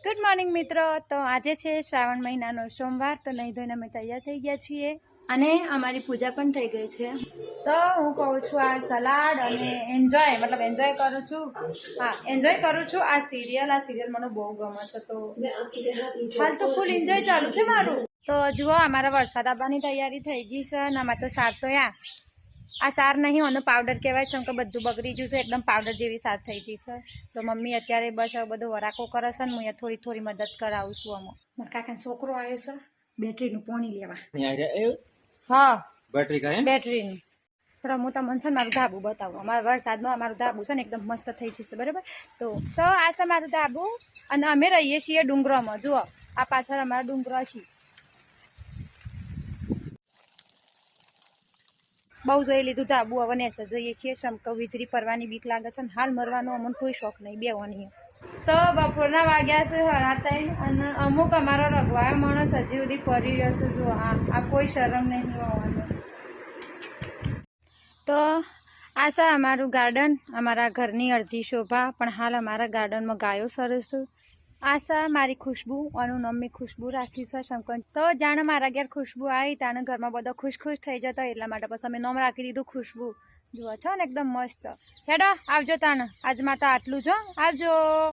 Good morning મિત્રો. તો આજે છે શ્રાવણ મહિનાનો સોમવાર. તો નહીં ધોઈને અમે તૈયાર થઈ ગયા છીએ અને અમારી પૂજા પણ થઈ ગઈ છે. તો હું કહું છું આ સલાડ અને એન્જોય કરું છું. હા, એન્જોય કરું છું આ સિરિયલ મને બહુ ગમે છે. તો હાલ તો ફૂલ એન્જોય ચાલુ છે મારું. તો જુઓ અમારા વરસાદ આવવાની તૈયારી થઈ ગઈ છે અને અમારે તો સાર તો આ સાર નહીં, આનો પાવડર કહેવાય છે. કે બધું બગડી ગયું છે, એકદમ પાવડર જેવી સાર થઈ ગઈ છે. તો મમ્મી અત્યારે બસ બધો વરાકો કરે છે ને હું થોડી મદદ કરાવું છું. મારા કાકાનો છોકરો આવ્યો છે બેટરીનું પાણી લેવા. હા, બેટરીનું. પણ હું તમને છે મારું ધાબુ બતાવું. અમારા વરસાદમાં અમારું ધાબુ છે ને એકદમ મસ્ત થઈ ગયું છે. બરાબર. તો આ છે મારું ધાબુ અને અમે રહીએ છીએ ડુંગરોમાં. જુઓ આ પાછળ અમારા ડુંગરો છે. બહુ જોઈ લીધું ધાબુ, હવે ને જઈએ છીએ. સમકો વીજળી પડવાની બીક લાગે છે ને હાલ મરવાનો અમને કોઈ શોખ નહીં બેવાની. તો બપોરના વાગ્યા છે 3:30 અને અમુક અમારો રગવાયો માણસ હજી સુધી પડી રહ્યો છે. જો આ કોઈ શરમ નહીં હોવાનું. તો આ છે અમારું ગાર્ડન, અમારા ઘરની અડધી શોભા. પણ હાલ અમારા ગાર્ડનમાં ગાયો સરસ છે. આ છે મારી ખુશ્બુ, આનું નામ મેં ખુશ્બુ રાખ્યું છે શંકર. તો જાણે મારા ઘેર ખુશ્બુ આવી તાણે ઘરમાં બધો ખુશ થઈ જતો, એટલા માટે પછી અમે નામ રાખી દીધું ખુશ્બુ. જુઓ છો ને એકદમ મસ્ત. હેડો આવજો તાણે. આજ માટે આટલું જ. આવજો.